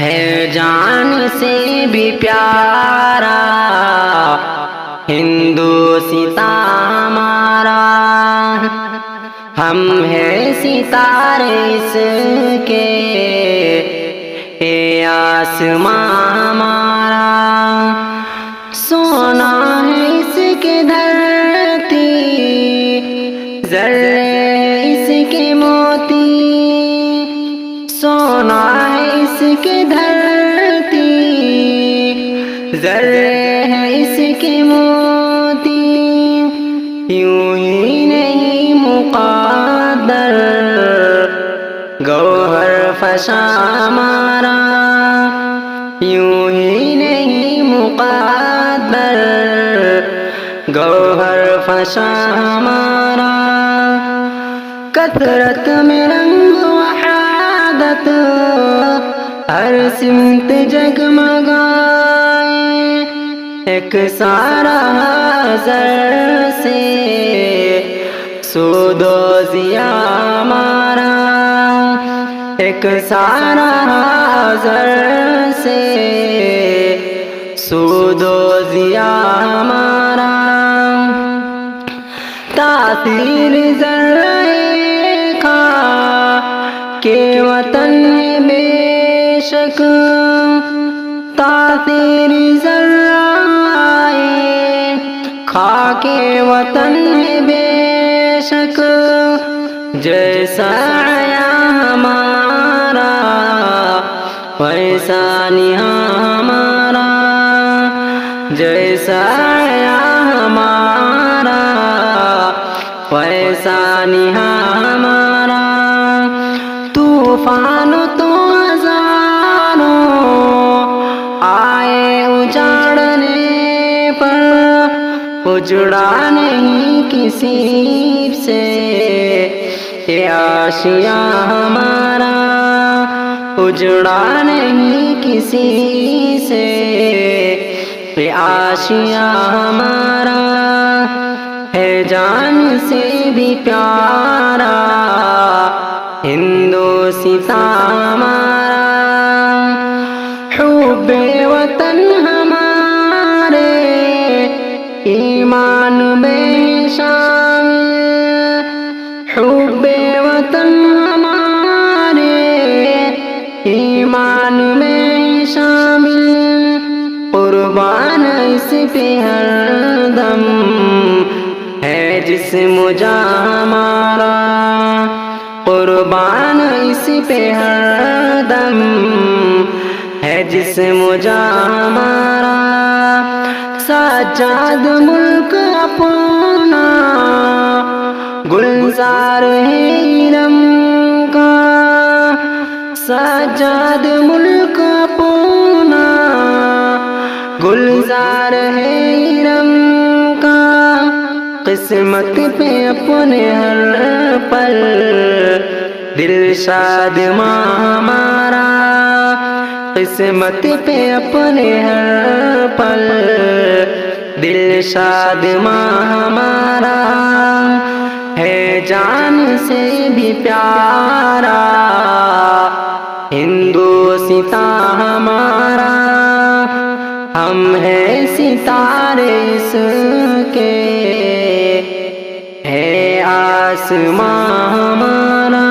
ہے جان سے بھی پیارا ہندوستاں ہمارا، ہم ہیں ستارے اس کے، اے آسماں ہمارا، سونا ہے اس کے دھرتی، ذرے اس کے موتی، سونا ہے اس کے دھرتی، ذرے ہے اس کے موتی، یوں ہی نہیں مقدر گوہر فشاں ہمارا، یوں ہی نہیں مقدر گوہر فشاں ہمارا، کثرت میں رنگ وحدت ہر سمت جگمگائے، ایک سارا زر سے سود و ضیاء ہمارا، ایک سارا زر سے سود و ضیاء ہمارا، تاثیر ذرے کھا کے وطن ہے بے شک، تاثیر ذرہ کھا کے وطن ہے بے شک، جیسا آیا ہمارا ویسا نہاں ہمارا، جیسا آیا ہمارا ویسا نہاں ہمارا، طوفان تو ہزاروں آئے اجاڑنے پر، اجڑا نہیں کسی سے یہ آشیاں ہمارا، اجڑا نہیں کسی سے یہ آشیاں ہمارا، ہے جان سے بھی پیارا ہندوستاں ہمارا، حب وطن ہمارے ایمان میں شامل، حب وطن ہمارے ایمان میں شامل، قربان اس پہ ہر دم ہے جسم جاں ہمارا، قربان اس پہ ہر دم ہے جسم جاں ہمارا، سجاد ملک اپنا گلزار ہے علم کا، سجاد ملک اپنا گلزار ہے علم کا، قسمت پہ اپنے ہر پل دل شاد ماں ہمارا، قسمت پہ اپنے ہر پل دل شاد ماں ہمارا، ہے جان سے بھی پیارا ہندوستاں ہمارا، ہم ہیں ستارے اس کے، ہے آسماں ہمارا۔